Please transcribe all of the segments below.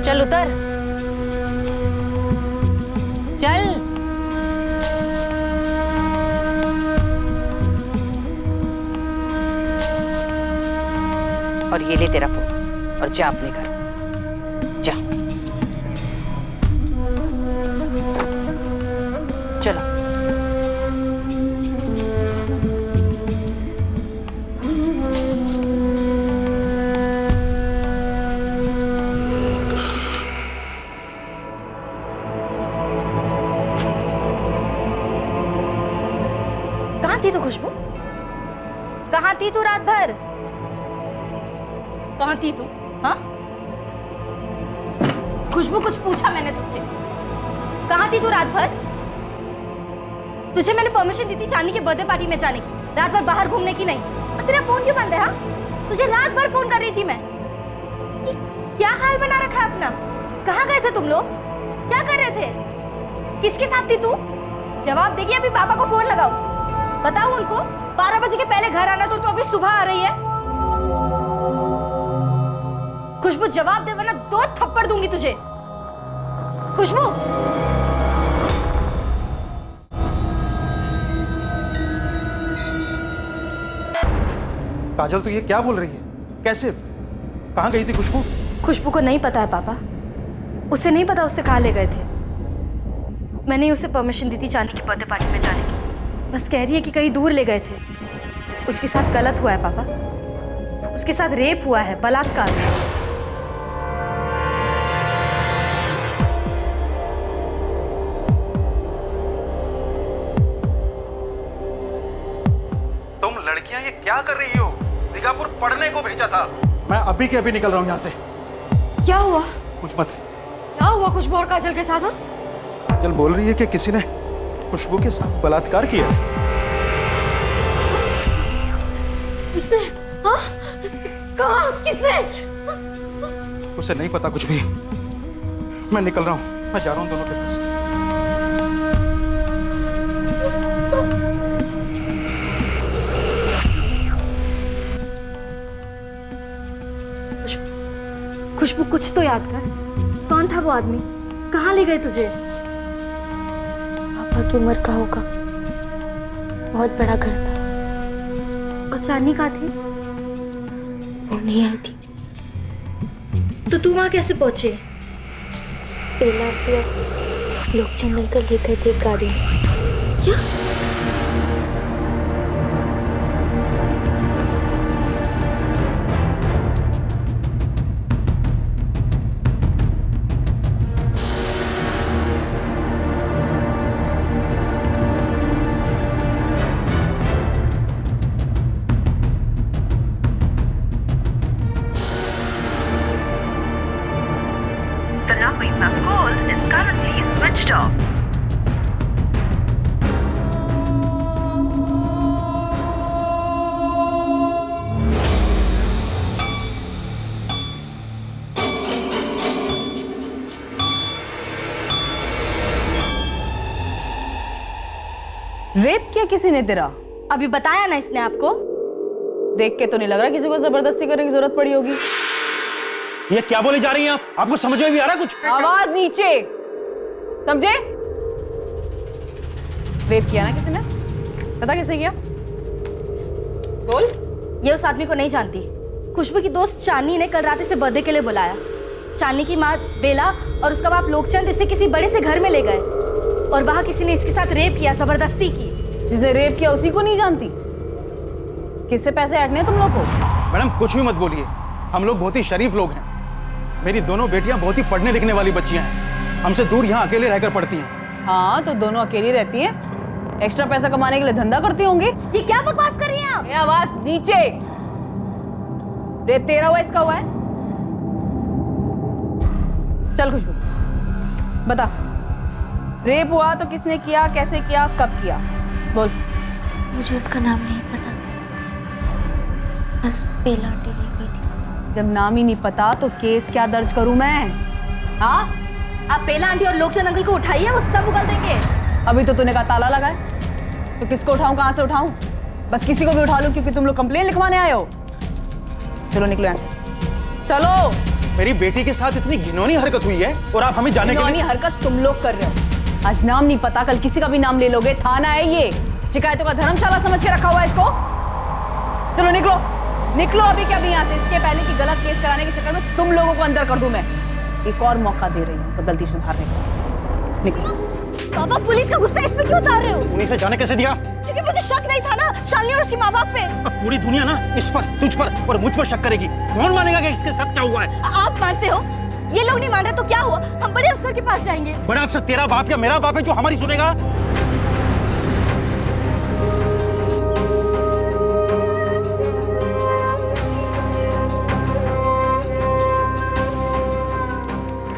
चल उतर, चल। और ये ले तेरा फोन और जा अपने घर, जा। चलो। कहाँ थी तू खुशबू? कहाँ थी तू रात भर? कहाँ थी तू? हाँ खुशबू, कुछ पूछा मैंने तुझसे? कहाँ थी तू रात भर? तुझे मैंने परमिशन दी थी चांदी के बर्थडे पार्टी में जाने की, रात भर बाहर घूमने की नहीं। और तेरा फोन क्यों बंद है? हाँ, तुझे रात भर फोन कर रही थी मैं। ये क्या हाल बना रखा है अपना? कहाँ गए थे तुम लोग? क्या कर रहे थे? किसके साथ थी तू? जवाब देगी, अभी पापा को फोन लगाओ, बताओ उनको 12 बजे के पहले घर आना। तो अभी सुबह आ रही है। खुशबू जवाब दे वरना 2 थप्पड़ दूंगी तुझे। खुशबू, काजल तू ये क्या बोल रही है? कैसे? कहाँ गई थी खुशबू? खुशबू को नहीं पता है पापा, उसे नहीं पता उससे कहाँ ले गए थे। मैंने उसे परमिशन दी थी चांदी की बर्थडे पार्टी में जाने की, बस कह रही है कि कहीं दूर ले गए थे। उसके साथ गलत हुआ है पापा, उसके साथ रेप हुआ है, बलात्कार। तुम लड़कियां ये क्या कर रही हो? दिगापुर पढ़ने को भेजा था। मैं अभी के अभी निकल रहा हूँ यहाँ से। क्या हुआ? कुछ मत। क्या हुआ खुशबू और काजल के साथ? हाँ? काजल बोल रही है कि किसी ने खुशबू के साथ बलात्कार किया। किसने? हाँ? कहाँ? किसने? उसे नहीं पता कुछ भी। मैं निकल रहा हूँ, मैं जा रहा हूँ दोनों के पास। खुशबू, कुछ तो याद कर, कौन था वो आदमी? कहाँ ले गए तुझे? पापा की उम्र का होगा, बहुत बड़ा घर था। और चांदी कहाँ थी? वो नहीं आई थी। तो तू वहाँ कैसे पहुंचे? पहला लोकचंद अंकल ले गए थे एक गाड़ी में। क्या? The number you have called is currently switched off. Rape किया किसी ने तेरा? अभी बताया ना इसने आपको। देख के तो नहीं लग रहा किसी को जबरदस्ती करने की जरूरत पड़ी होगी। ये क्या बोले जा रही हैं आप? आपको समझ में भी आ रहा है कुछ? आवाज नीचे, समझे? रेप किया ना किसी ने? पता किसे किया? बोल। ये उस आदमी को नहीं जानती। खुशबू की दोस्त चांदनी ने कल रात इसे बर्थडे के लिए बुलाया। चांदनी की माँ बेला और उसका बाप लोकचंद इसे किसी बड़े से घर में ले गए और वहां किसी ने इसके साथ रेप किया, जबरदस्ती की। जिसे रेप किया उसी को नहीं जानती? किससे पैसे ऐंठने तुम लोग को? मैडम कुछ भी मत बोलिए, हम लोग बहुत ही शरीफ लोग हैं। मेरी दोनों बेटियां बहुत ही पढ़ने लिखने वाली बच्चियां हैं, हमसे दूर यहाँ अकेले रहकर पढ़ती हैं। हाँ तो दोनों अकेली रहती हैं, एक्स्ट्रा पैसा कमाने के लिए धंधा करती होंगी। ये क्या बकवास कर रही हैं आप? ये आवाज नीचे। रेप तेरा हुआ, इसका हुआ है? चल खुशबू बता, रेप हुआ तो किसने किया, कैसे किया, कब किया? बोल। मुझे उसका नाम नहीं पता, बस बेला आंटी ले गई थी। जब नाम ही नहीं पता तो केस क्या दर्ज करूं मैं? हाँ, आप बेला आंटी और लोकचंद अंकल को उठाइए, वो सब उगल देंगे। अभी तो तूने कहा ताला लगा है, तो किसको उठाऊं, कहां से उठाऊं? बस किसी को भी उठा लूं क्योंकि तुम लोग कंप्लेन लिखवाने आए हो। चलो निकलो यहाँ से, चलो। मेरी बेटी के साथ इतनी घिनौनी हरकत हुई है और आप हमें जाने के घिनौनी लिए हरकत तुम लोग कर रहे हो। आज नाम नहीं पता, कल किसी का भी नाम ले लोगे। थाना है ये, शिकायतों का धर्मशाला समझ के रखा हुआ है इसको। चलो निकलो, निकलो अभी क्या भी यहाँ से। इसके पहले कि गलत केस कराने के चक्कर में तुम लोगों को अंदर कर दूं मैं। एक और मौका दे रही हूँ तो गलती सुधारने का। निकलो। पापा पुलिस का गुस्सा इस पे क्यों उतार रहे हो? उन्हीं से जाने कैसे दिया? क्योंकि मुझे शक नहीं था ना शालिनी और उसके माँ बाप पे। अब पूरी दुनिया ना इस पर, तुझ पर और मुझ पर शक करेगी। कौन मानेगा कि इसके साथ क्या हुआ है? आप मानते हो? ये लोग नहीं मान रहे तो क्या हुआ? हम बड़े अफसर के पास जाएंगे। बड़ा अफसर तेरा बाप या मेरा बाप है जो हमारी सुनेगा?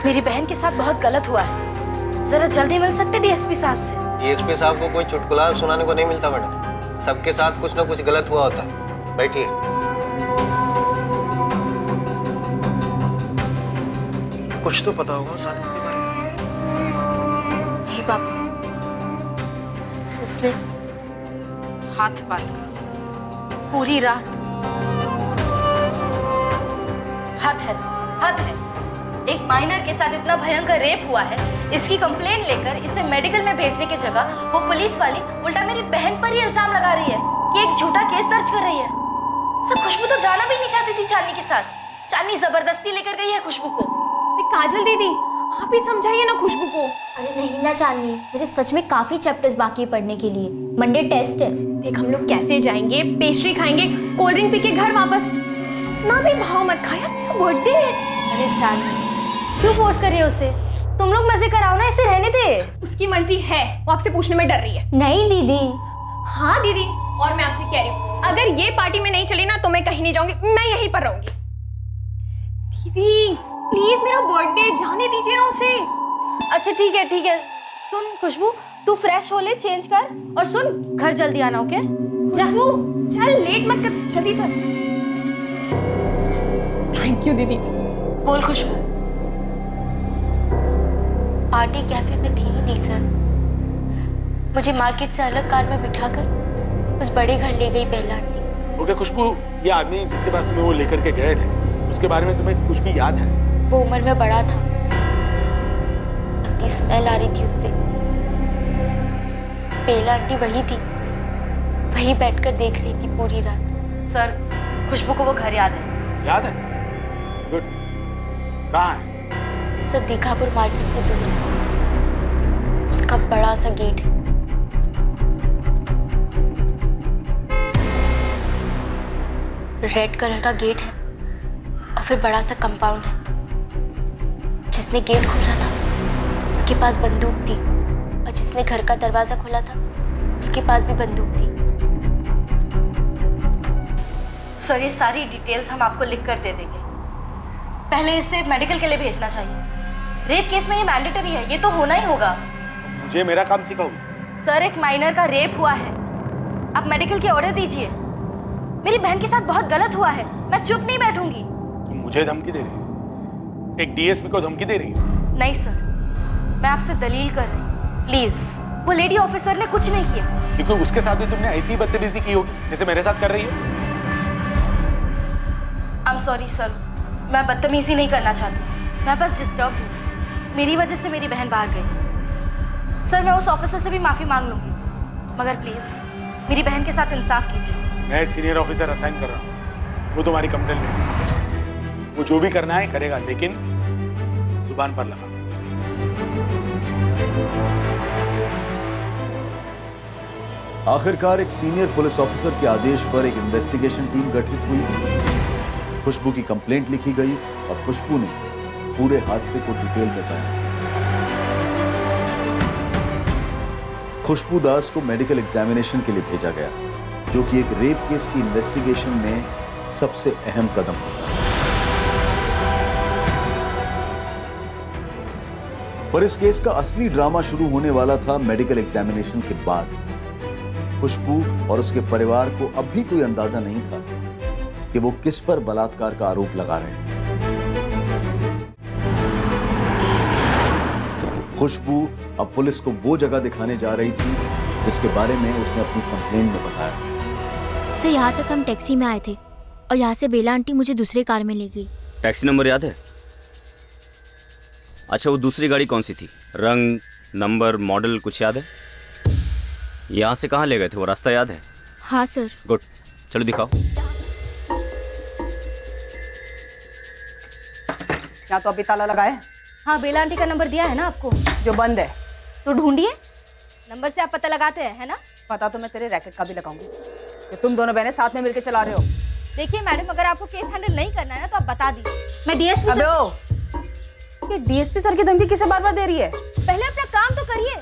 मेरी बहन के साथ बहुत गलत हुआ है, जरा जल्दी मिल सकते डीएसपी साहब से? डीएसपी साहब को कोई चुटकुला सुनाने को नहीं मिलता मैडम। सबके साथ कुछ ना कुछ गलत हुआ होता है। बैठिए। कुछ तो पता होगा साथ के बारे में। हे बाबू, उसने हाथ बांध पूरी रात। हद है सर, हद है। एक माइनर के साथ इतना भयंकर रेप हुआ है, इसकी कंप्लेन लेकर इसे मेडिकल में भेजने की जगह वो पुलिस वाली उल्टा मेरी बहन पर ही इल्जाम लगा रही है कि एक झूठा केस दर्ज कर रही है। सब खुशबू तो जाना भी नहीं चाहती थी चांदनी के साथ। चांदनी जबरदस्ती लेकर गई है खुशबू को। काजल दीदी, आप ही समझाइए ना खुशबू को। अरे नहीं ना चांदनी, मेरे सच में काफी चैप्टर्स बाकी है पढ़ने के लिए। मंडे टेस्ट है। देख, हम लोग कैफे जाएंगे, पेस्ट्री खाएंगे, कोल्ड ड्रिंक पी के घर वापस। ना भी भाव मत खाया, बर्थडे है। अरे चांदनी, क्यों फोर्स कर रही हो उसे? तुम लोग मजे कराओ ना, इसे रहने दे। उसकी मर्जी है, वो आपसे पूछने में डर रही है। नहीं दीदी। हाँ दीदी, और मैं आपसे कह रही हूँ, अगर ये पार्टी में नहीं चली ना तो मैं कहीं नहीं जाऊंगी, मैं यहीं पर रहूंगी। दीदी प्लीज, मेरा बर्थडे, जाने दीजिए ना उसे। अच्छा ठीक है ठीक है। सुन खुशबू, तू फ्रेश हो ले, चेंज कर, और सुन घर जल्दी आना, ओके? खुशबू चल, लेट मत कर, जल्दी कर। थैंक यू दीदी। बोल खुशबू। पार्टी कैफे में थी ही नहीं सर। मुझे मार्केट से अलग कार में बिठाकर उस बड़े घर ले गई बेला आंटी। ओके खुशबू, ये आदमी जिसके पास तुम्हें वो लेकर के गए थे, उसके बारे में तुम्हें कुछ भी याद है? वो उम्र में बड़ा था, गंदी स्मेल आ रही थी उससे। बेला आंटी वही थी, वही बैठकर देख रही थी पूरी रात। सर, खुशबू को वो घर याद है। याद है? गुड। कहाँ है? सर, दीघापुर मार्केट से दूर है। उसका बड़ा सा गेट है। रेड कलर का गेट है और फिर बड़ा सा कंपाउंड है। जिसने गेट खोला था उसके पास बंदूक थी, और जिसने घर का दरवाजा खोला था उसके पास भी बंदूक थी। सर, ये सारी डिटेल्स हम आपको लिख कर दे देंगे। पहले इसे मेडिकल के लिए भेजना चाहिए। रेप केस में ये मैंडेटरी है, ये तो होना ही होगा। मुझे मेरा काम सिखाओगे? सर, एक माइनर का रेप हुआ है, आप मेडिकल के ऑर्डर दीजिए। मेरी बहन के साथ बहुत गलत हुआ है, मैं चुप नहीं बैठूंगी। तुम मुझे धमकी दे रही हो? एक डीएसपी को धमकी दे रही हो? नहीं सर, मैं आपसे दलील कर रही हूँ, प्लीज। वो लेडी ऑफिसर ने कुछ नहीं किया। क्योंकि उसके साथ भी तुमने ऐसी ही बदतमीजी की होगी जैसे मेरे साथ कर रही है। आई एम सॉरी सर, मैं बदतमीजी नहीं करना चाहती, मैं बस डिस्टर्ब हूँ। मेरी वजह से मेरी बहन भाग गई। सर, मैं उस ऑफिसर से भी माफी मांग लूंगी, मगर प्लीज मेरी बहन के साथ इंसाफ कीजिए। मैं एक सीनियर ऑफिसर असाइन कर रहा हूँ, वो तुम्हारी कंप्लेंट लेगा। वो जो भी करना है करेगा, लेकिन जुबान पर लगा। आखिरकार एक सीनियर पुलिस ऑफिसर के आदेश पर एक इन्वेस्टिगेशन टीम गठित हुई। खुशबू की कंप्लेंट लिखी गई और खुशबू ने पूरे हादसे को डिटेल में बताया। खुशबू दास को मेडिकल एग्जामिनेशन के लिए भेजा गया, जो कि एक रेप केस की इन्वेस्टिगेशन में सबसे अहम कदम होता है। पर इस केस का असली ड्रामा शुरू होने वाला था मेडिकल एग्जामिनेशन के बाद। खुशबू और उसके परिवार को अब भी कोई अंदाजा नहीं था कि वो किस पर बलात्कार का आरोप लगा रहे हैं। खुशबू अब पुलिस को वो जगह दिखाने जा रही थी जिसके बारे में उसने अपनी कंप्लेंट में बताया। सर, यहाँ तक हम टैक्सी में आए थे और यहाँ से बेला आंटी मुझे दूसरे कार में ले गई। टैक्सी नंबर याद है? अच्छा, वो दूसरी गाड़ी कौन सी थी? रंग, नंबर, मॉडल कुछ याद है? यहाँ से कहाँ ले गए थे, वो रास्ता याद है? हाँ सर। गुड, चलो दिखाओ। क्या तो अभी ताला लगा है? हाँ, बेला आंटी का नंबर दिया है ना आपको, जो बंद है। तो ढूंढिए, नंबर से आप पता लगाते हैं, है ना? पता तो मैं तेरे रैकेट का भी लगाऊंगी कि तुम दोनों बहनें साथ में मिलकर चला रहे हो। देखिए मैडम, अगर आपको केस हैंडल नहीं करना है ना तो आप बता दीजिए। मैं डीएसपी अबे ओ, ये डीएसपी सर की धमकी किसे बार बार दे रही है? पहले अपना काम तो करिए।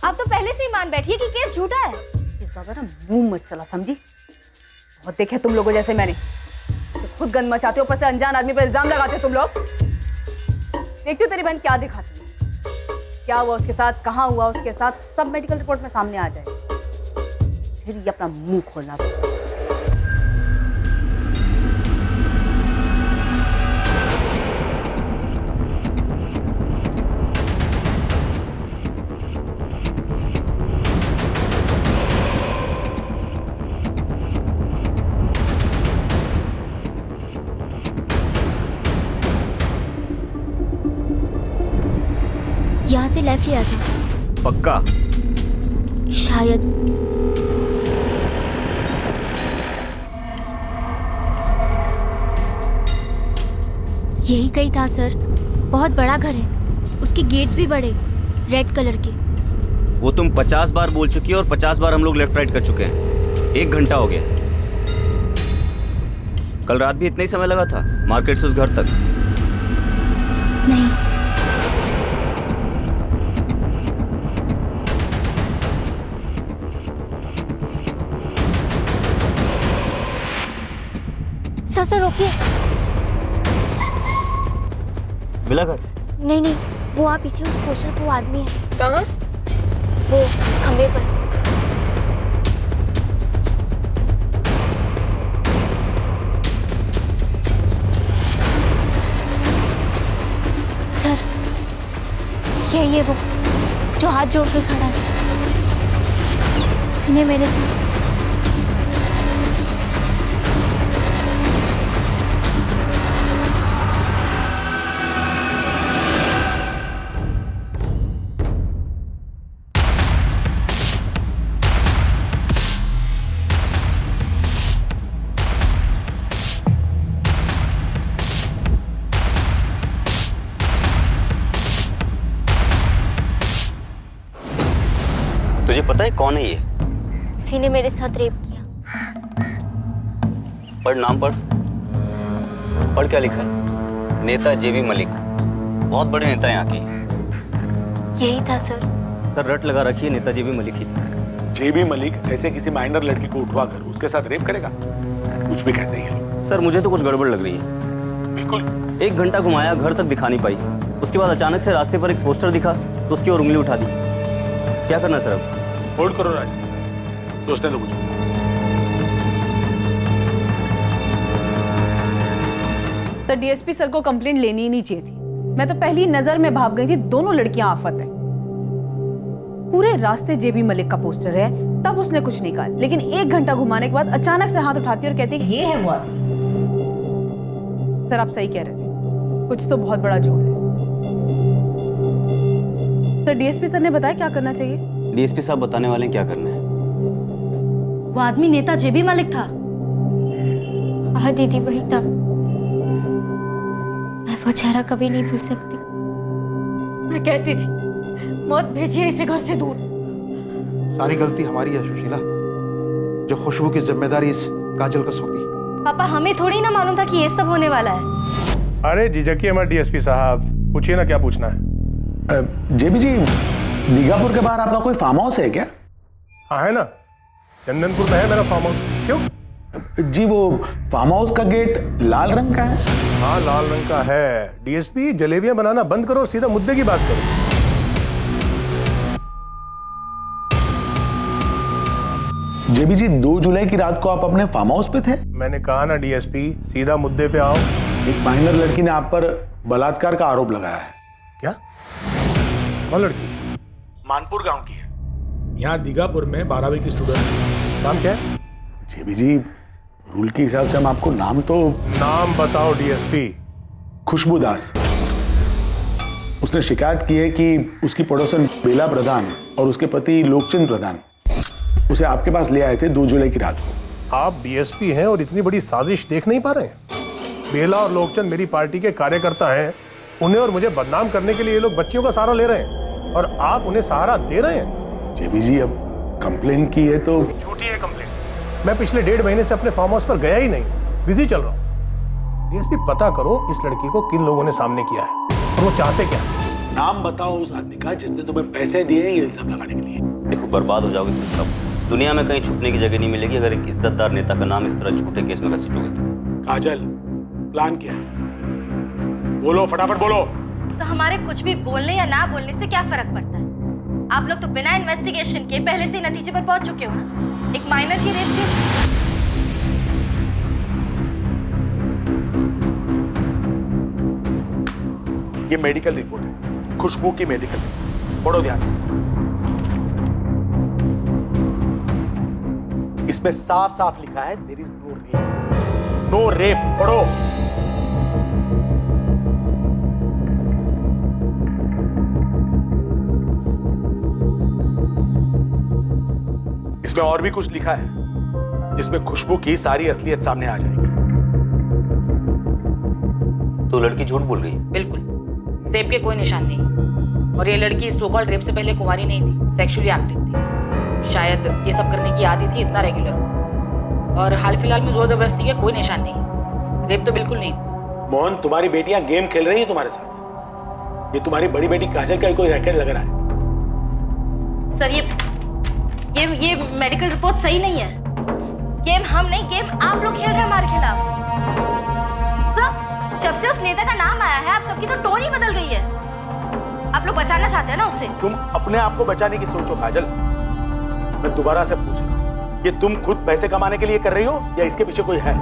आप तो पहले से ही मान बैठिए कि केस झूठा है। इस बार ना मुंह मत चला, समझी? बहुत देखे तुम लोगों जैसे मैंने, तो खुद गंद मचाते हो, ऊपर से अनजान आदमी पर इल्जाम लगाते हो तुम लोग। देखती हो तेरी बहन क्या दिखाती है, क्या हुआ उसके साथ, कहाँ हुआ उसके साथ, सब मेडिकल रिपोर्ट में सामने आ जाए, फिर ये अपना मुंह खोलना। यहाँ से लेफ्ट लिया था पक्का? शायद। यही कहीं था सर। बहुत बड़ा घर है, उसके गेट्स भी बड़े, रेड कलर के। वो तुम 50 बार बोल चुकी हो और 50 बार हम लोग लेफ्ट राइट कर चुके हैं। 1 घंटा हो गया। कल रात भी इतना ही समय लगा था मार्केट से उस घर तक? नहीं। सर रोकिए। मिला घर? नहीं नहीं, वो आप पीछे उस पोस्टर पे वो आदमी है। कहाँ? वो खंबे पर। सर ये वो जो हाथ जोड़ के खड़ा है, इसने मेरे से। तुझे पता है कौन है ये? किसी ने मेरे साथ रेप किया। पढ़, नाम पढ़। पढ़ क्या लिखा है? नेता जेबी मलिक, बहुत बड़े नेता यहाँ के। यही था सर। सर रट लगा रखी है, नेता जेबी मलिक ही। जेबी मलिक ऐसे किसी माइनर लड़की को उठवा कर उसके साथ रेप करेगा? कुछ भी कहते हैं। सर मुझे तो कुछ गड़बड़ लग रही है। बिल्कुल। 1 घंटा घुमाया, घर तक दिखा नहीं पाई। उसके बाद अचानक से रास्ते पर एक पोस्टर दिखा तो उसकी ओर उंगली उठा दी। क्या करना सर अब? होल्ड करो राज, सोचने दो कुछ। सर डीएसपी सर को कंप्लेंट लेनी ही नहीं चाहिए थी। मैं तो पहली नजर में भाग गई थी, दोनों लड़कियां आफत है। पूरे रास्ते जेबी मलिक का पोस्टर है, तब उसने कुछ नहीं कहा, लेकिन 1 घंटा घुमाने के बाद अचानक से हाथ उठाती और कहती ये है वो आदमी। सर आप सही कह रहे थे, कुछ तो बहुत बड़ा झूठ है। सर डीएसपी सर ने बताया क्या करना चाहिए? डीएसपी साहब बताने वाले हैं क्या करना है। वो आदमी नेता जेबी मलिक था। हाँ दीदी, वही था। मैं वो चेहरा कभी नहीं भूल सकती। मैं कहती थी मत भेजिए इसे घर से दूर। सारी गलती हमारी है सुशीला, जो खुशबू की जिम्मेदारी इस काजल को सौंपी। पापा, हमें थोड़ी ना मालूम था कि ये सब होने वाला है। अरे झिझकिए मत डीएसपी साहब, पूछिए ना क्या पूछना है। जेबी जी, दीघापुर के बाहर आपका कोई फार्म हाउस है क्या? हाँ है ना, चंदनपुर में है मेरा फार्म हाउस। क्यों? जी वो फार्म हाउस का गेट लाल रंग का है। हाँ लाल रंग का है। डीएसपी जलेबियां बनाना बंद करो और सीधा मुद्दे की बात करो। जेबी जी, 2 जुलाई की रात को आप अपने फार्म हाउस पे थे। मैंने कहा ना डीएसपी, सीधा मुद्दे पे आओ। एक माइनर लड़की ने आप पर बलात्कार का आरोप लगाया है। क्या? कौन लड़की? मानपुर गांव की है, यहाँ दीघापुर में 12वीं की स्टूडेंट। नाम क्या है? जेबी जी, रूल के हिसाब से हम आपको नाम तो। नाम बताओ डीएसपी। खुशबू दास। उसने शिकायत की है कि उसकी पड़ोसन बेला प्रधान और उसके पति लोकचंद प्रधान उसे आपके पास ले आए थे 2 जुलाई की रात को। आप डीएसपी हैं और इतनी बड़ी साजिश देख नहीं पा रहे हैं? बेला और लोकचंद मेरी पार्टी के कार्यकर्ता हैं। उन्हें और मुझे बदनाम करने के लिए ये लोग बच्चियों का सहारा ले रहे हैं और आप उन्हें सहारा दे रहे हैं। जेबी जी, अब कंप्लेन की है तो झूठी है कंप्लेंट। मैं पिछले 1.5 महीने से अपने फार्म हाउस पर गया ही नहीं, बिजी चल रहा हूँ। डीएसपी, पता करो इस लड़की को किन लोगों ने सामने किया है और वो चाहते क्या। नाम बताओ उस आदमी का जिसने तुम्हें पैसे दिए ये इल्जाम लगाने के लिए। देखो, बर्बाद हो जाओगे तुम सब। दुनिया में कहीं छुपने की जगह नहीं मिलेगी अगर एक इज्जतदार नेता का नाम इस तरह झूठे केस में घसीटोगे तो। काजल, प्लान क्या है? बोलो, फटाफट बोलो। सर, हमारे कुछ भी बोलने या ना बोलने से क्या फर्क पड़ता है? आप लोग तो बिना इन्वेस्टिगेशन के पहले से ही नतीजे पर पहुंच चुके हो ना। एक माइनर की रेप केस। ये मेडिकल रिपोर्ट है, खुशबू की मेडिकल रिपोर्ट। पढ़ो ध्यान से। इसमें साफ साफ लिखा है there is no rape. No rape, पढ़ो। इसमें और भी कुछ लिखा है जिसमें खुशबू की सारी असलियत सामने आ जाएगी। तो लड़की झूठ बोल रही है? बिल्कुल, रेप के कोई निशान नहीं। और ये लड़की सो कॉल्ड रेप से पहले कुंवारी नहीं थी, सेक्सुअली एक्टिव थी। शायद ये सब करने की आदत थी, इतना रेगुलर। और हाल फिलहाल में जोर जबरदस्ती के कोई निशान नहीं। रेप तो बिल्कुल नहीं। मोहन, तुम्हारी बेटियां गेम खेल रही है तुम्हारे साथ। ये तुम्हारी बड़ी बेटी काजल का कोई रैकेट लग रहा है। सर, ये मेडिकल रिपोर्ट सही नहीं है। गेम हम नहीं, गेम आप लोग खेल रहे हैं हमारे खिलाफ। सर, जब से उस नेता का नाम आया है आप सबकी तो टोन ही बदल गई है। आप लोग बचाना चाहते हैं ना उससे। तुम अपने आप को बचाने की सोचो काजल। मैं दोबारा से पूछ रहा हूं, ये तुम खुद पैसे कमाने के लिए कर रही हो या इसके पीछे कोई है?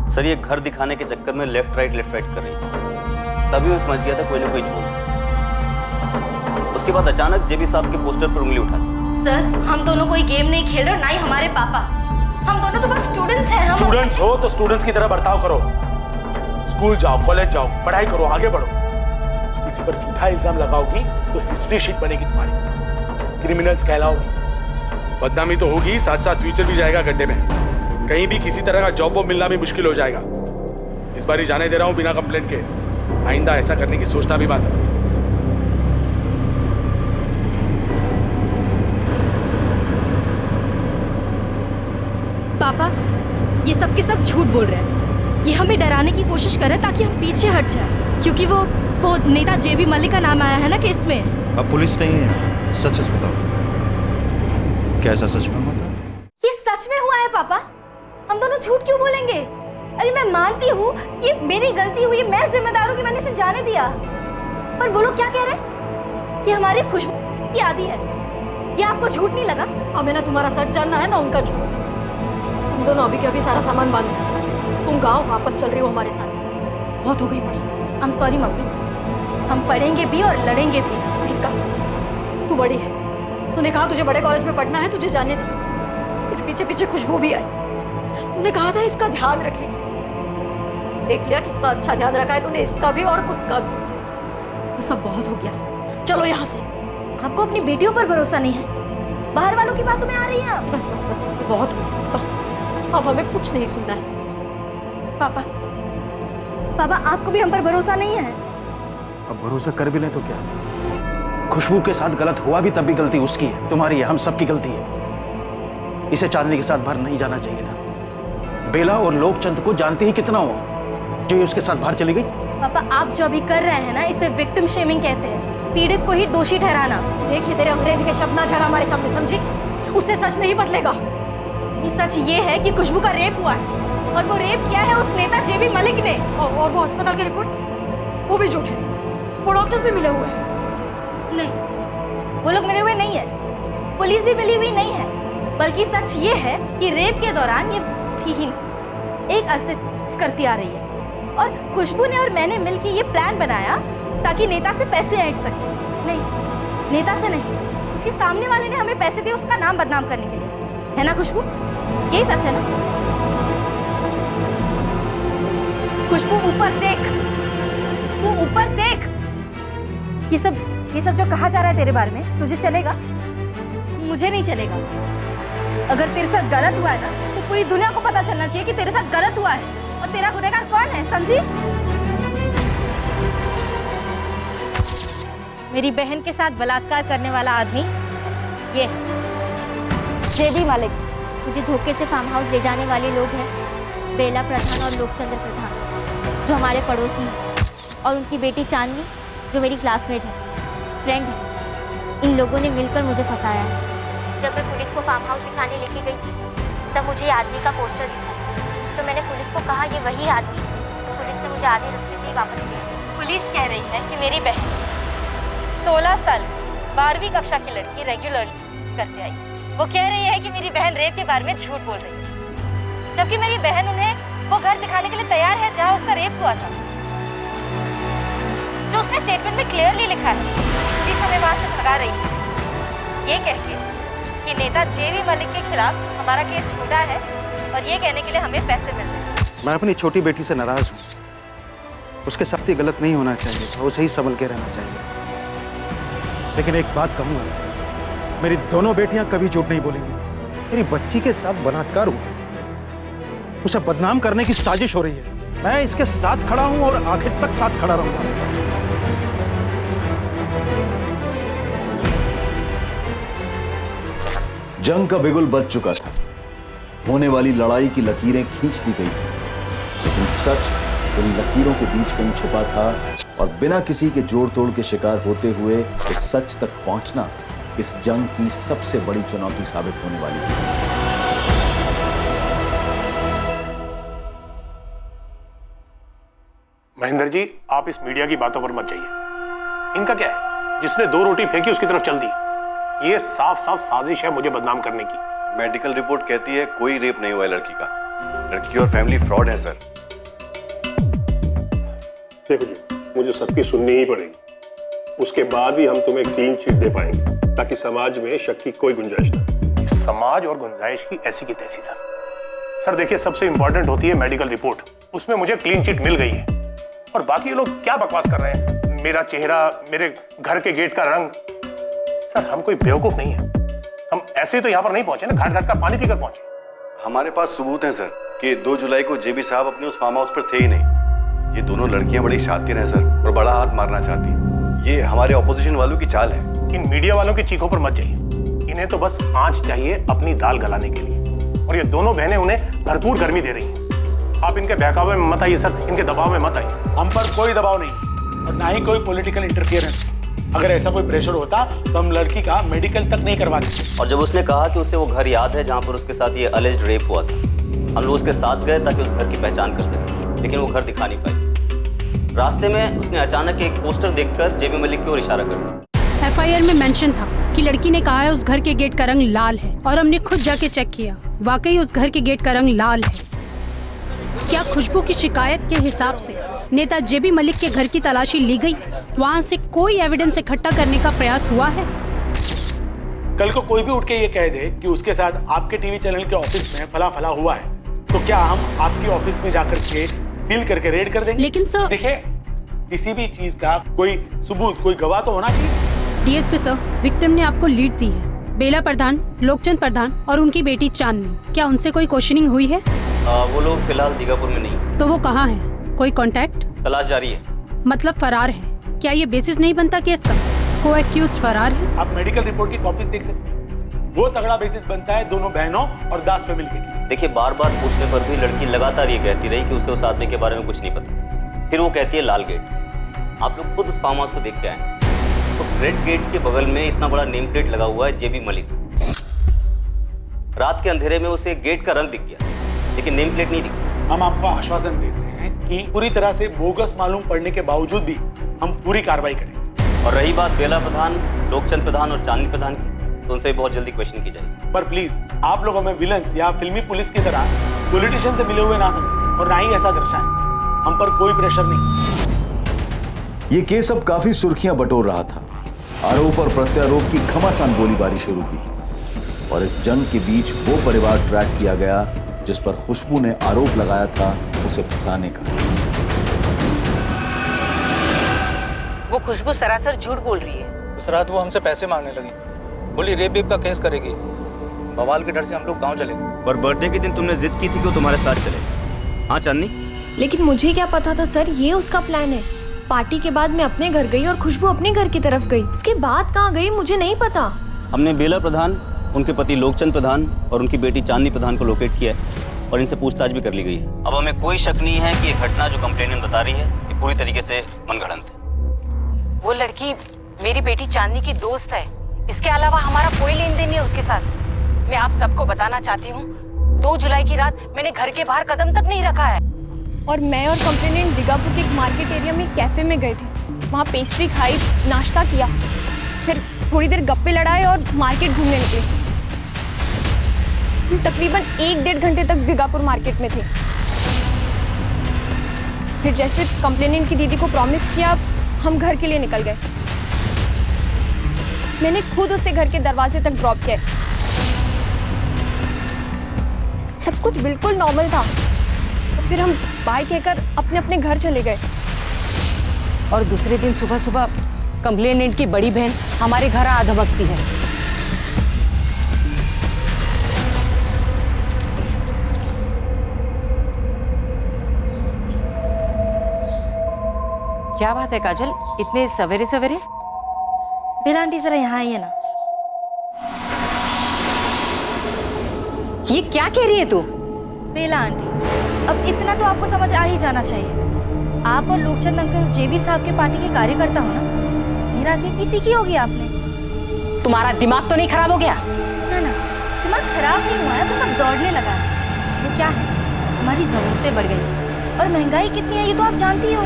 सर, ये घर दिखाने के चक्कर में लेफ्ट राइट कर रही है। तभी मैं समझ गया था कोई ना कोई झूठ। उसके बाद अचानक जेबी साहब के पोस्टर पर उंगली उठा दी। सर, हम दोनों कोई गेम नहीं खेल रहे, ना ही हमारे पापा। हम दोनों तो बस स्टूडेंट्स हैं। स्टूडेंट्स हो तो स्टूडेंट्स की तरह बर्ताव करो। स्कूल जाओ, कॉलेज जाओ, पढ़ाई करो, आगे बढ़ो। किसी पर झूठा इल्जाम लगाओगी तो हिस्ट्री शीट बनेगी तुम्हारी, क्रिमिनल्स कहलाओगी। बदनामी तो होगी, साथ साथ फ्यूचर भी जाएगा गड्ढे में। कहीं भी किसी तरह का जॉब वो मिलना भी मुश्किल हो जाएगा। इस बार ही जाने दे रहा हूं बिना कंप्लेंट के। आइंदा ऐसा करने की सोचना भी बात है। पापा, ये सब के सब झूठ बोल रहे हैं। ये हमें डराने की कोशिश कर रहे हैं ताकि हम पीछे हट जाए, क्योंकि वो नेता जेबी मलिक का नाम आया है ना केस में। अब पुलिस नहीं है, सच सच बताओ, कैसा सच में हुआ? ये सच में हुआ है पापा। हम दोनों झूठ क्यों बोलेंगे? अरे मैं मानती हूँ ये मेरी गलती हुई, मैं जिम्मेदार हूँ कि मैंने इसे जाने दिया। पर वो लोग क्या कह रहे हैं कि हमारी खुशबू की आदि है। ये आपको झूठ नहीं लगा? हमें ना तुम्हारा सच जानना है ना उनका झूठ। तुम दोनों अभी के अभी सारा सामान बांधो। तुम गांव वापस चल रही हो हमारे साथ। बहुत हो गई पढ़ाई। आई एम सॉरी मम्मी, हम पढ़ेंगे भी और लड़ेंगे भी। ठीक है, तू बड़ी है, तूने कहा तुझे बड़े कॉलेज में पढ़ना है, तुझे जाने दी। फिर पीछे पीछे खुशबू भी आई। तूने कहा था इसका ध्यान रखेगी। देख लिया कितना अच्छा ध्यान रखा है तूने, इसका भी और खुद का भी। ये सब बहुत हो गया, चलो यहाँ से। आपको अपनी बेटियों पर भरोसा नहीं है, बाहर वालों की बातों में आ रही हैं आप। बस बस बस, मुझे बहुत हो गया, बस अब हमें कुछ नहीं सुनना है। पापा, पापा आपको भी हम पर भरोसा नहीं है? अब भरोसा कर भी ले तो क्या? खुशबू के साथ गलत हुआ भी तब भी गलती उसकी है, तुम्हारी है, हम सबकी गलती है। इसे चांदनी के साथ बाहर नहीं जाना चाहिए था। बेला और लोकचंद को जानती ही कितना हुआ जो ये उसके साथ बाहर चली गई। पापा, आप जो अभी कर रहे हैं ना, इसे विक्टिम शेमिंग कहते हैं, पीड़ित को ही दोषी ठहराना। देखिए तेरे अंग्रेजी के शब्द ना झड़ा हमारे सामने, समझी? उससे सच नहीं बदलेगा। ये सच ये है कि खुशबू का रेप हुआ है और वो रेप किया है उस नेता जेबी मलिक ने। और वो अस्पताल के रिपोर्ट्स वो भी झूठ है, वो डॉक्टर्स भी मिले हुए हैं। नहीं, वो लोग मिले हुए नहीं है, पुलिस भी मिली हुई नहीं है, बल्कि सच ये है कि रेप के दौरान ये थी ही नहीं, एक अरसे करती आ रही है। और खुशबू ने और मैंने मिलकर ये प्लान बनाया ताकि नेता से पैसे ऐंठ सके। नहीं, नेता से नहीं, उसके सामने वाले ने हमें पैसे दिए उसका नाम बदनाम करने के लिए, है ना खुशबू? यही सच है ना? खुशबू ऊपर देख, तू ऊपर देख। ये सब जो कहा जा रहा है तेरे बारे में, तुझे चलेगा? मुझे नहीं चलेगा। अगर तेरे साथ गलत हुआ है ना, तो पूरी दुनिया को पता चलना चाहिए कि तेरे साथ गलत हुआ है और तेरा गुनहगार कौन है, समझी? मेरी बहन के साथ बलात्कार करने वाला आदमी ये जेबी मलिक। मुझे धोखे से फार्म हाउस ले जाने वाले लोग हैं बेला प्रधान और लोकचंद्र प्रधान, जो हमारे पड़ोसी हैं, और उनकी बेटी चांदनी, जो मेरी क्लासमेट है, फ्रेंड है। इन लोगों ने मिलकर मुझे फंसाया है। जब मैं पुलिस को फार्म हाउस दिखाने लेके गई थी, तब मुझे आदमी का पोस्टर दिखा, तो मैंने पुलिस को कहा ये वही आदमी है। तो पुलिस ने मुझे आधे रास्ते से ही वापस लिया। पुलिस कह रही है कि मेरी बहन 16 साल 12वीं कक्षा की लड़की रेगुलरली करते आई। वो कह रही है कि मेरी बहन रेप के बारे में झूठ बोल रही है, जबकि मेरी बहन उन्हें वो घर दिखाने के लिए तैयार है जहां उसका रेप हुआ था, जो उसने स्टेटमेंट में क्लियरली लिखा है। पुलिस हमें वहां से भगा रही है ये कह के कि नेता जेबी मलिक के खिलाफ हमारा केस झूठा है, और ये कहने के लिए हमें पैसे मिल रहे हैं। मैं अपनी छोटी बेटी से नाराज हूँ। उसके साथ ये गलत नहीं होना चाहिए था, उसे ही संभल के रहना चाहिए। लेकिन एक बात कहूँगा, मेरी दोनों बेटियां कभी झूठ नहीं बोलेंगी। मेरी बच्ची के साथ बलात्कार हुआ, उसे बदनाम करने की साजिश हो रही है। मैं इसके साथ खड़ा हूं और आखिर तक साथ खड़ा रहूंगा। जंग का बिगुल बज चुका था, होने वाली लड़ाई की लकीरें खींच दी गई थी, लेकिन सच उन लकीरों के बीच कहीं छुपा था, और बिना किसी के जोड़ तोड़ के शिकार होते हुए इस सच तक पहुंचना इस जंग की सबसे बड़ी चुनौती साबित होने वाली थी। महेंद्र जी, आप इस मीडिया की बातों पर मत जाइए। इनका क्या है, जिसने 2 रोटी फेंकी उसकी तरफ चल दी। ये साफ साफ साजिश है मुझे बदनाम करने की। मेडिकल रिपोर्ट कहती है कोई रेप नहीं हुआ है लड़की का। लड़की और फैमिली फ्रॉड है सर। देखो जी, मुझे सबकी सुननी ही पड़ेगी, उसके बाद ही हम तुम्हें क्लीन चिट दे पाएंगे, ताकि समाज में शक की कोई गुंजाइश ना। समाज और गुंजाइश की ऐसी की तैसी सर देखिए, सबसे इंपॉर्टेंट होती है मेडिकल रिपोर्ट। उसमें मुझे क्लीन चिट मिल गई है, और बाकी ये लोग क्या बकवास कर रहे हैं, मेरा चेहरा, मेरे घर के गेट का रंग। सर हम कोई बेवकूफ नहीं है, हम ऐसे ही तो यहाँ पर नहीं पहुंचे ना, घाट घाट का पानी पीकर पहुंचे। हमारे पास सबूत है सर कि 2 जुलाई को जेबी साहब अपने उस फार्म हाउस पर थे ही नहीं। ये दोनों लड़कियां बड़ी शातिर हैं सर, और बड़ा हाथ मारना चाहती। ये हमारे ऑपोजिशन वालों की चाल है। इन मीडिया वालों की चीखों पर मत जाइए, इन्हें तो बस आंच चाहिए अपनी दाल गलाने के लिए, और ये दोनों बहनें उन्हें भरपूर गर्मी दे रही हैं। आप इनके बहकावे में मत आइए सर, इनके दबाव में मत आइए। हम पर कोई दबाव नहीं, और ना ही कोई पॉलिटिकल इंटरफियरेंस। अगर ऐसा कोई प्रेशर होता तो हम लड़की का मेडिकल तक नहीं करवाते। और जब उसने कहा कि उसे वो घर याद है जहां पर उसके साथ ये अलेज्ड रेप हुआ था, हम लोग उसके साथ गए ताकि उस घर की पहचान कर सके, लेकिन वो घर दिखा नहीं पाई। रास्ते में उसने अचानक एक पोस्टर देखकर जेबी मलिक की ओर इशारा कर दिया। एफआईआर में मेंशन था कि लड़की ने कहा है उस घर के गेट का रंग लाल है, और हमने खुद जाके चेक किया, वाकई उस घर के गेट का रंग लाल है। क्या खुशबू की शिकायत के हिसाब से नेता जेबी मलिक के घर की तलाशी ली गई? वहाँ से कोई एविडेंस इकट्ठा करने का प्रयास हुआ है? कल को कोई भी उठ के ये कह दे कि उसके साथ आपके टीवी चैनल के ऑफिस में फला फला हुआ है, तो क्या हम आपकी ऑफिस में जाकर के सील करके रेड कर देंगे? लेकिन सर देखिए, किसी भी चीज का कोई सबूत, कोई गवाह तो होना चाहिए। डीएसपी सर, विक्टिम ने आपको लीड दी है, बेला प्रधान, लोकचंद प्रधान और उनकी बेटी चांदनी। क्या उनसे कोई क्वेश्चनिंग हुई है? वो लोग फिलहाल दीगापुर में नहीं। तो वो कहाँ है? कोई कांटेक्ट? तलाश जारी है। मतलब फरार है? क्या ये बेसिस नहीं बनता केस का? को एक्यूज्ड फरार है? आप मेडिकल रिपोर्ट की कॉपीज देख सकते हैं। वो तगड़ा बेसिस बनता है दोनों बहनों और दास फैमिली के। देखिए, बार बार पूछने पर भी लड़की लगातार ये कहती रही कि उसे उस आदमी के बारे में कुछ नहीं पता। फिर वो कहती है लाल गेट। आप लोग खुद उस फार्म हाउस को देख के आए। उस रेड गेट के बगल में इतना बड़ा नेम प्लेट लगा हुआ है जेबी मलिक। रात के अंधेरे में उसे गेट का रंग दिख गया, लेकिन नेम प्लेट नहीं दिखी। हम आपको आश्वासन देते हैं कि पूरी तरह से बोगस मालूम पड़ने के बावजूद भी हम पूरी कार्रवाई करेंगे। और रही बात बेला प्रधान, लोकचंद प्रधान और चांदनी प्रधान की, तो उनसे बहुत जल्दी क्वेश्चन की जाएगी। पर प्लीज आप लोग हमें विलन्स या फिल्मी पुलिस की तरह पॉलिटिशियन से मिले हुए ना समझें, और ना ही ऐसा दर्शाएं। हम पर कोई प्रेशर नहीं। ये केस अब काफी सुर्खियां बटोर रहा था। आरोप और प्रत्यारोप की घमासान गोलीबारी शुरू हुई, और इस जंग के बीच वो परिवार ट्रैक किया गया जिस पर खुशबू ने आरोप लगाया था उसे फंसाने का। वो खुशबू सरासर झूठ बोल रही है। उस रात वो हमसे पैसे मांगने लगी, बोली रेप बेप का केस करेगी। बवाल के डर से हम लोग गांव चले गए। और बर्थडे के दिन तुमने जिद की थी कि वो तुम्हारे साथ चले। हाँ चांदनी? लेकिन मुझे क्या पता था सर, ये उसका प्लान है। पार्टी के बाद मैं अपने घर गई और खुशबू अपने घर की तरफ गई। उसके बाद कहाँ गई मुझे नहीं पता। हमने बेला प्रधान, उनके पति लोकचंद प्रधान और उनकी बेटी चांदनी प्रधान को लोकेट किया है और इनसे पूछताछ भी कर ली गई है। अब हमें कोई शक नहीं है कि ये घटना जो कंप्लेनेंट बता रही है ये पूरी तरीके से मनगढ़ंत है। वो लड़की मेरी बेटी चांदनी की दोस्त है, इसके अलावा हमारा कोई लेन देन नहीं है उसके साथ। मैं आप सबको बताना चाहती हूँ, 2 जुलाई की रात मैंने घर के बाहर कदम तक नहीं रखा है। और मैं और कंप्लेनेंट दिगापुर के एक मार्केट एरिया में कैफे में गए थे। वहाँ पेस्ट्री खाई, नाश्ता किया, फिर थोड़ी देर गप्पे लड़ाए और मार्केट घूमने निकले। हम तकरीबन 1-1.5 घंटे तक दिगापुर मार्केट में थे। फिर जैसे कंप्लेनेंट की दीदी को प्रॉमिस किया, हम घर के लिए निकल गए। मैंने खुद उसे घर के दरवाजे तक ड्रॉप किया। सब कुछ बिल्कुल नॉर्मल था। तो फिर हम बाय कहकर अपने अपने घर चले गए। और दूसरे दिन सुबह सुबह कंप्लेनेंट की बड़ी बहन हमारे घर आ धमकती है। क्या बात है काजल, इतने सवेरे सवेरे? बेला आंटी जरा यहाँ आइए ना। ये क्या कह रही है तू? बेला आंटी, अब इतना तो आपको समझ आ ही जाना चाहिए। आप और लोकचंद अंकल जेबी साहब के पार्टी के कार्यकर्ता हो ना। ये राजनीति सीखी होगी आपने। तुम्हारा दिमाग तो नहीं खराब हो गया? ना ना, दिमाग खराब नहीं हुआ है, बस अब दौड़ने लगा है। वो क्या है, हमारी जरूरतें बढ़ गई और महंगाई कितनी है ये तो आप जानती हो।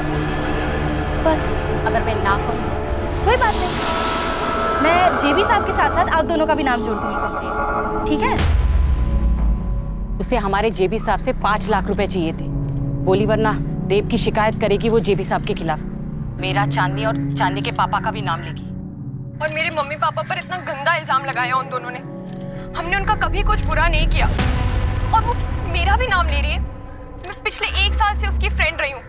बस अगर मैं ना करूँ कोई बात नहीं, मैं जेबी साहब के साथ साथ आप दोनों का भी नाम जोड़ दूंगी कंप्लेंट, ठीक है? उसे हमारे जेबी साहब से 5 लाख रुपए चाहिए थे। बोली वरना रेप की शिकायत करेगी वो जेबी साहब के खिलाफ। मेरा, चांदनी और चांदनी के पापा का भी नाम लेगी। और मेरे मम्मी पापा पर इतना गंदा इल्जाम लगाया उन दोनों ने। हमने उनका कभी कुछ बुरा नहीं किया और वो मेरा भी नाम ले रही है। मैं पिछले 1 साल से उसकी फ्रेंड रही हूँ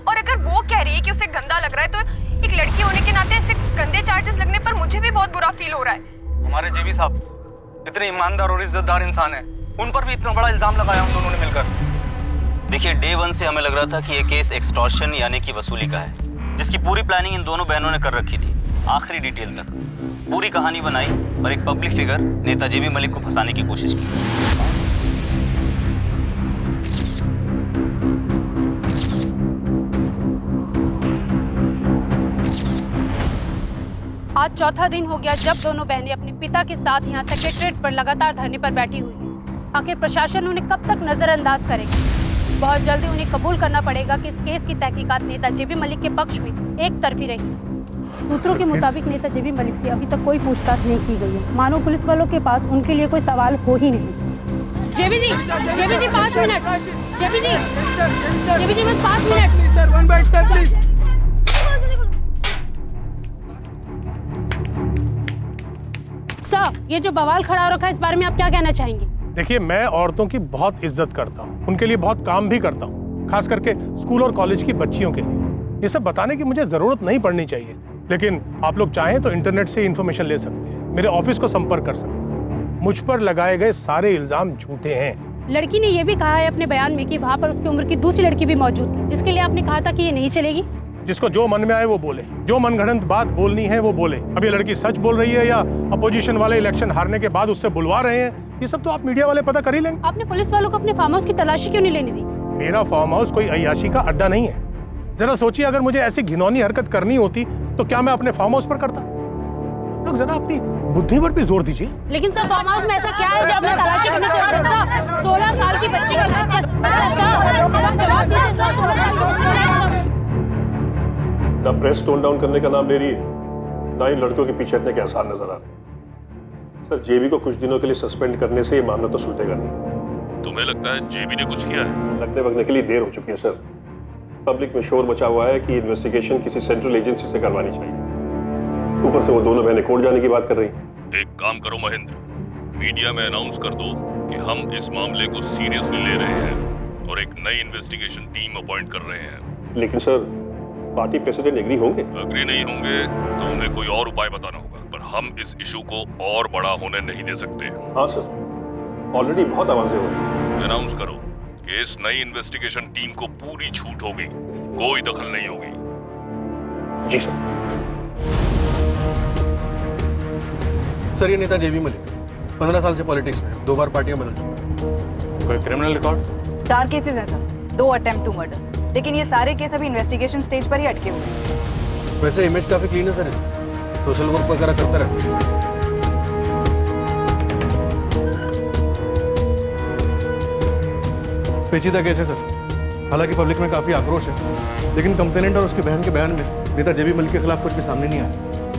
और अगर वो कह रही है कि उसे गंदा लग रहा है तो एक लड़की होने के नाते ऐसे गंदे चार्जेस लगने पर मुझे भी बहुत बुरा फील हो रहा है। हमारे जेबी साहब इतने ईमानदार और इज्जतदार इंसान हैं, उन पर भी इतना बड़ा इल्जाम लगाया हम दोनों ने मिलकर। देखिए, डे 1 से हमें लग रहा था कि ये केस एक्सटॉर्शन यानी कि वसूली का है, जिसकी पूरी प्लानिंग इन दोनों बहनों ने कर रखी थी, आखिरी डिटेल तक। पूरी कहानी बनाई और एक पब्लिक फिगर नेता जेबी मलिक को फंसाने की कोशिश की। आज चौथा दिन हो गया जब दोनों बहनें अपने पिता के साथ यहाँ सेक्रेटरीट पर लगातार धरने पर बैठी हुई हैं। आखिर प्रशासन उन्हें कब तक नजरअंदाज करेगी? बहुत जल्दी उन्हें कबूल करना पड़ेगा कि इस केस की तहकीकात नेता जेबी मलिक के पक्ष में एक तरफी रही। सूत्रों के मुताबिक नेता जेबी मलिक से अभी तक कोई पूछताछ नहीं की गई है। मानो पुलिस वालों के पास उनके लिए कोई सवाल हो ही नहीं। जेबी जी 5 मिनट। जेबी जी बस 5 मिनट। सर, ये जो बवाल खड़ा हो रखा है इस बारे में आप क्या कहना चाहेंगे? देखिए, मैं औरतों की बहुत इज्जत करता हूँ, उनके लिए बहुत काम भी करता हूँ, खास करके स्कूल और कॉलेज की बच्चियों के लिए। ये सब बताने की मुझे जरूरत नहीं पड़नी चाहिए, लेकिन आप लोग चाहें तो इंटरनेट से इंफॉर्मेशन ले सकते हैं, मेरे ऑफिस को संपर्क कर सकते हैं। मुझ पर लगाए गए सारे इल्जाम झूठे हैं। लड़की ने यह भी कहा है अपने बयान में कि वहाँ पर उसकी उम्र की दूसरी लड़की भी मौजूद थी, जिसके लिए आपने कहा था कि ये नहीं चलेगी। जिसको जो मन में आए वो बोले, जो मनगढ़ंत बात बोलनी है वो बोले। अब ये लड़की सच बोल रही है या अपोजिशन वाले इलेक्शन हारने के बाद उससे बुलवा रहे हैं, ये सब तो आप मीडिया वाले पता कर ही लेंगे। आपने पुलिस वालों को अपने फार्म हाउस की तलाशी क्यों नहीं लेने दी? मेरा फार्म हाउस कोई अय्याशी का अड्डा नहीं है। जरा सोचिए, अगर मुझे ऐसी घिनौनी हरकत करनी होती तो क्या मैं अपने फार्म हाउस पर करता? लोग जरा अपनी बुद्धि पर भी जोर दीजिए। लेकिन सर, फार्म हाउस में ऐसा क्या है जो आपने तलाशी करने से रोका था? 16 साल की बच्ची का ना प्रेस टोन डाउन करने का नाम ले रही है, ना ही लड़कियों के पीछे हटने के आसार नजर आ रहे। सर, जेबी को कुछ दिनों के लिए सस्पेंड करने से ये मामला तो सुलझेगा नहीं। तुम्हें लगता है जेबी ने कुछ किया है? लगने वगने के लिए देर हो चुकी है सर। पब्लिक में शोर मचा हुआ है कि इन्वेस्टिगेशन किसी सेंट्रल एजेंसी से करवानी चाहिए। ऊपर से वो दोनों बहनें कोर्ट जाने की बात कर रही हैं। एक काम करो महेंद्र, मीडिया में अनाउंस कर दो कि हम इस मामले को सीरियसली ले रहे हैं और एक नई इन्वेस्टिगेशन टीम अपॉइंट कर रहे हैं। लेकिन सर, पार्टी प्रेसिडेंट एग्री होंगे? अग्री नहीं होंगे तो उन्हें कोई और उपाय बताना होगा, पर हम इस इशू को और बड़ा होने नहीं दे सकते। हाँ सर, ऑलरेडी बहुत आवाजें हो रही। अनाउंस करो कि इस नई इन्वेस्टिगेशन टीम को पूरी छूट होगी, कोई दखल नहीं होगी। जी सर। सर, ये नेता जेबी मलिक 15 साल से पॉलिटिक्स में, 2 बार पार्टियां बदल चुका है। कोई क्रिमिनल रिकॉर्ड? 4 केसेस हैं सर, 2 अटेम्प्ट टू मर्डर, लेकिन ये सारे केस अभी इन्वेस्टिगेशन स्टेज पर ही अटके हुए हैं। वैसे इमेज काफी क्लीन है सर इसकी, सोशल वर्क वगैरह करता रहता है। पेचीदा केस है सर, हालांकि पब्लिक में काफी आक्रोश है, लेकिन कंप्लेनेंट और उसकी बहन के बयान में नेता जेबी मलिक के खिलाफ कुछ भी सामने नहीं आया।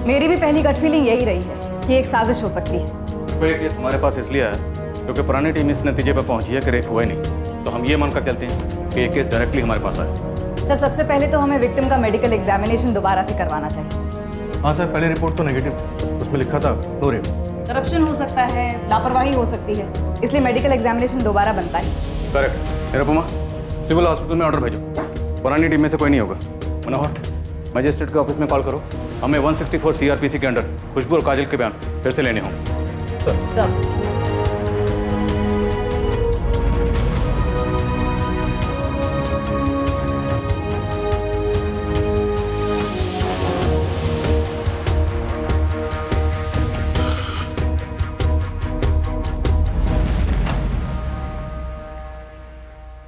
मेरी भी पहली गट फीलिंग यही रही है कि एक साजिश हो सकती है। ये केस हमारे पास इसलिए आया क्योंकि पुरानी टीम इस नतीजे पर पहुंची है कि रेप हुआ ही नहीं, तो हम ये मानकर चलते हैं कि ये केस डायरेक्टली हमारे पास आया। सर, सबसे पहले तो हमें विक्टिम का मेडिकल एग्जामिनेशन दोबारा से करवाना चाहिए। हाँ सर, पहले रिपोर्ट तो नेगेटिव, उसमें लिखा था नो रेप। करप्शन हो सकता है, लापरवाही हो सकती है, इसलिए मेडिकल एग्जामिनेशन दोबारा बनता है। करेक्ट। निरुपमा, सिविल हॉस्पिटल में ऑर्डर भेजो, पुरानी टीम में से कोई नहीं होगा। मनोहर, मजिस्ट्रेट के ऑफिस में कॉल करो, हमें 164 CRPC के अंडर खुशबू और काजल के बयान फिर से लेने होंगे।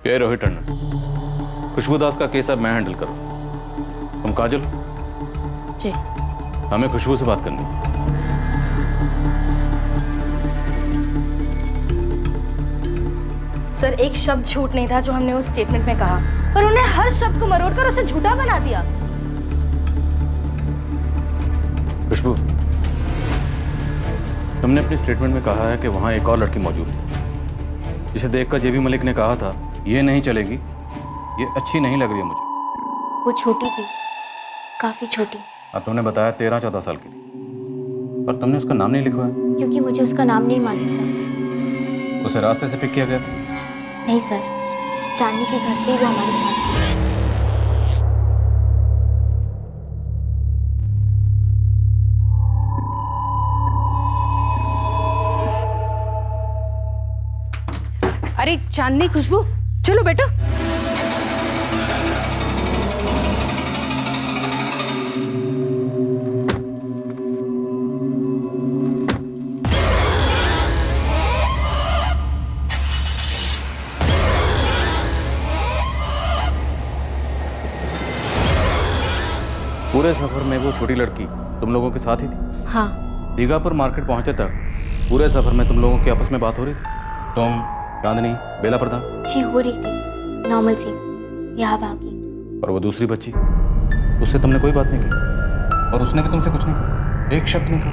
ये रोहित टंडन, खुशबू दास का केस अब मैं हैंडल करूं। तुम काजल? जी। हमें खुशबू से बात करनी है। सर, एक शब्द झूठ नहीं था जो हमने उस स्टेटमेंट में कहा, पर उन्हें हर शब्द को मरोड़कर उसे झूठा बना दिया। खुशबू, तुमने अपने स्टेटमेंट में कहा है कि वहां एक और लड़की मौजूद थी, जिसे देखकर जेबी मलिक ने कहा था ये नहीं चलेगी, ये अच्छी नहीं लग रही है मुझे। वो छोटी थी, काफी छोटी। अब तुमने बताया 13-14 साल की थी, और तुमने उसका नाम नहीं लिखवाया? क्योंकि मुझे उसका नाम नहीं मालूम था। उसे रास्ते से पिक किया गया था? नहीं सर, चांदनी के घर से ही वो हमारे साथ थी। अरे चांदनी, खुशबू, चलो बेटा। पूरे सफर में वो छोटी लड़की तुम लोगों के साथ ही थी? हाँ। दीघापुर मार्केट पहुंचे तक पूरे सफर में तुम लोगों की आपस में बात हो रही थी? तुम, चांदनी, बेला प्रधान? जी हो रही थी, नॉर्मल सी, यहाँ बाकी। और वो दूसरी बच्ची, उससे तुमने कोई बात नहीं की, और उसने भी तुमसे कुछ नहीं कहा, एक शब्द नहीं कहा?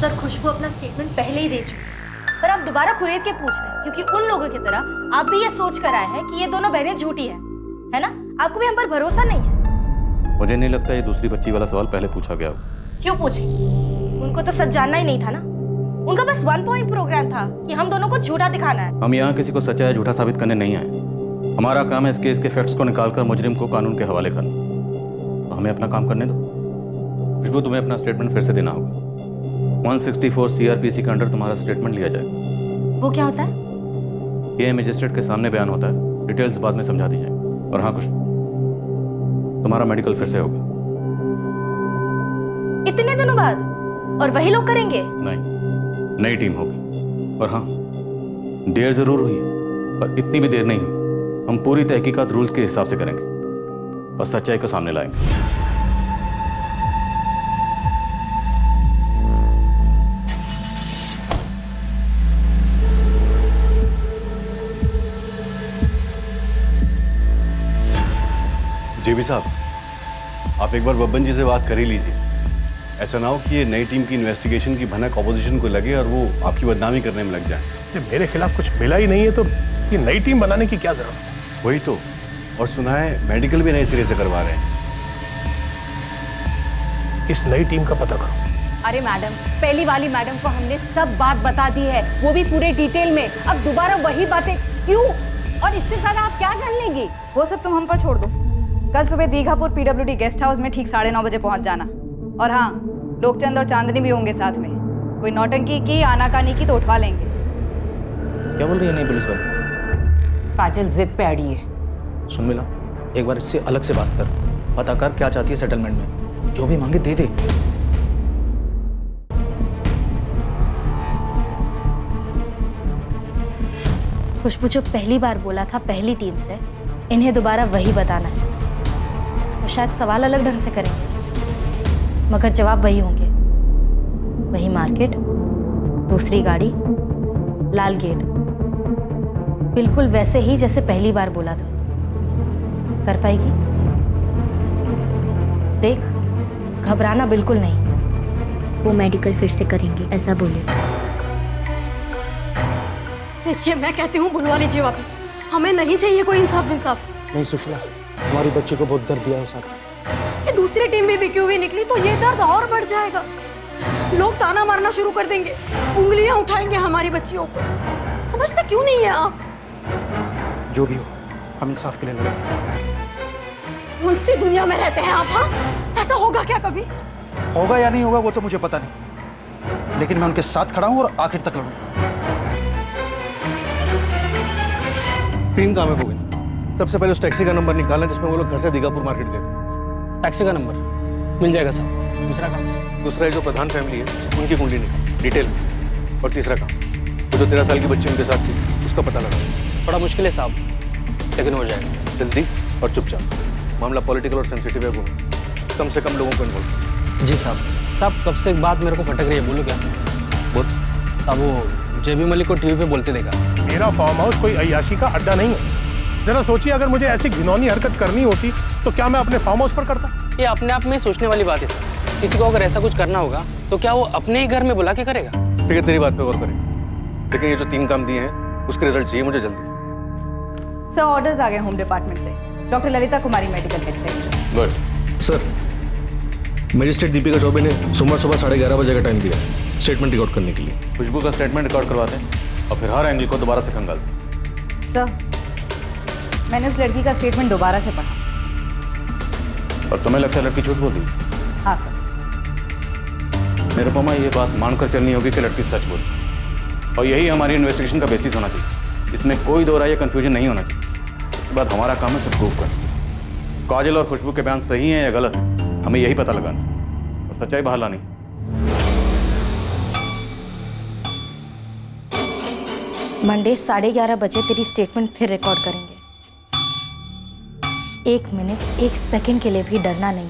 सर, खुशबू अपना स्टेटमेंट पहले ही दे चुकी, पर आप दोबारा खुरेद के पूछ रहे हैं, क्योंकि उन लोगों की तरह आप भी ये सोच कर आए हैं कि ये दोनों बहनें झूठी हैं, है ना? आपको भी हम पर भरोसा नहीं है। मुझे नहीं लगता ये दूसरी बच्ची वाला सवाल पहले पूछा गया हो। क्यों पूछे? उनको तो सच जानना ही नहीं था ना। उनका बस 1 पॉइंट प्रोग्राम था कि हम दोनों को झूठा दिखाना है। हम यहाँ किसी को सच्चा या झूठा साबित करने नहीं आए। हमारा काम है इस केस के फैक्ट्स को निकालकर मुजरिम को कानून के हवाले करना। तो हमें अपना काम करने दो। खुशबू, तुम्हें अपना स्टेटमेंट फिर से देना होगा। 164 CRPC के अंडर तुम्हारा स्टेटमेंट लिया जाएगा। वो क्या होता है? ये मजिस्ट्रेट के सामने बयान होता है, डिटेल्स बाद में समझा दी जाएंगी। और हाँ खुशबू, तुम्हारा मेडिकल फिर से होगा। इतने दिनों बाद? और वही लोग करेंगे? नहीं, नई टीम होगी। और हाँ, देर जरूर हुई है, पर इतनी भी देर नहीं हुई। हम पूरी तहकीकात रूल्स के हिसाब से करेंगे, बस सच्चाई को सामने लाएंगे। जेबी साहब, आप एक बार बब्बन जी से बात कर ही लीजिए। ऐसा ना हो कि ये नई टीम की इन्वेस्टिगेशन की भनक ऑपोजिशन को लगे और वो आपकी बदनामी करने में लग जाए। मेरे खिलाफ कुछ मिला ही नहीं है तो ये नई टीम बनाने की क्या जरूरत है? वही तो, और सुना है मेडिकल भी नए सिरे से करवा रहे हैं। इस नई टीम का पता करो। अरे मैडम, पहली वाली मैडम को हमने सब बात बता दी है, वो भी पूरे डिटेल में। अब दोबारा वही बातें क्यों? और इससे ज्यादा आप क्या जान लेंगी? वो सब तुम हम पर छोड़ दो। कल सुबह दीघापुर पीडब्ल्यूडी गेस्ट हाउस में ठीक 9:30 बजे पहुंच जाना। और हाँ, लोकचंद और चांदनी भी होंगे साथ में। कोई नौटंकी की, आनाकानी की तो उठवा लेंगे। क्या बोल रही है नई पुलिस वाली? काजल जिद पे अड़ी है। सुन मिला, एक बार इससे अलग से बात कर, पता कर क्या चाहती है सेटलमेंट में, जो भी मांगे दे दे। खुशबू जो पहली बार बोला था पहली टीम से, इन्हें दोबारा वही बताना है। वो शायद सवाल अलग ढंग से करेंगे, मगर जवाब वही होंगे। वही मार्केट, दूसरी गाड़ी, लाल गेट, बिल्कुल वैसे ही जैसे पहली बार बोला था। कर पाएगी? देख, घबराना बिल्कुल नहीं। वो मेडिकल फिर से करेंगे, ऐसा बोले। देखिए, मैं कहती हूँ बुलवा लीजिए वापस। हमें नहीं चाहिए कोई इंसाफ इंसाफ। नहीं सुशीला, हमारी बच्ची को बहुत दर्द दिया है साथ। ये दूसरी टीम भी बिकी हुई निकली तो ये दर्द और बढ़ जाएगा। लोग ताना मारना शुरू कर देंगे, उंगलियां उठाएंगे हमारी बच्चियों को। समझते क्यों नहीं है आप? जो भी हो, हम इंसाफ के लिए लड़ेंगे। कौन सी दुनिया में रहते हैं आप? हाँ, ऐसा होगा क्या कभी? होगा या नहीं होगा वो तो मुझे पता नहीं, लेकिन मैं उनके साथ खड़ा हूं और आखिर तक लड़ूंगा। 3 कामें हो गई। सबसे पहले उस टैक्सी का नंबर निकालना जिसमें वो लोग घर से दीघापुर मार्केट गए थे। टैक्सी का नंबर मिल जाएगा साहब। दूसरा काम? दूसरा जो प्रधान फैमिली है उनकी कुंडली निकाल डिटेल। और तीसरा काम, वो जो 13 साल की बच्ची उनके साथ थी उसका पता लगा। थोड़ा मुश्किल है साहब, लेकिन हो जाएगा। जल्दी और चुपचाप। मामला पॉलिटिकल और सेंसिटिव है, वो कम से कम लोगों को इन्वॉल्व। जी साहब। साहब कब से एक बात मेरे को खटक रही है, बोलो क्या? बोल। साहब वो जेबी मलिक को टीवी पे बोलते देखा। मेरा फार्म हाउस कोई अय्याशी का अड्डा नहीं है। जरा सोचिए, अगर मुझे ऐसी घिनौनी हरकत करनी होती तो क्या मैं अपने फार्म हाउस पर करता? ये अपने आप में सोचने वाली बात है सर। किसी को अगर ऐसा कुछ करना होगा तो क्या वो अपने ही घर में बुला के करेगा? ठीक है, तेरी बात पे गौर करें, लेकिन ये जो 3 काम दिए हैं उसके रिजल्ट चाहिए मुझे जल्दी। सर, ऑर्डर्स आ गए होम डिपार्टमेंट से। डॉक्टर ललिता कुमारी मेडिकल हेड पे। Good sir. Magistrate Deepika Choubey ने सुबह 11:30 बजे का टाइम दिया स्टेटमेंट रिकॉर्ड करने के लिए। खुशबू का स्टेटमेंट रिकॉर्ड करवाते हैं और फिर हर एंगल को दोबारा से खंगालते हैं। सर, मैंने उस लड़की का स्टेटमेंट दोबारा से पढ़ा। और तुम्हें लगता है लड़की झूठ बोल रही? हाँ सर। निरुपमा, ये बात मानकर चलनी होगी कि लड़की सच बोली, और यही हमारी इन्वेस्टिगेशन का बेसिस होना चाहिए। इसमें कोई दो राय या कंफ्यूजन नहीं होना चाहिए। उसके बाद हमारा काम है सब प्रूव करना। काजल और खुशबू के बयान सही हैं या गलत, हमें यही पता लगाना और सच्चाई बाहर लानी। मंडे 11:30 बजे तेरी स्टेटमेंट फिर रिकॉर्ड करेंगे। 1 मिनट 1 सेकंड के लिए भी डरना नहीं।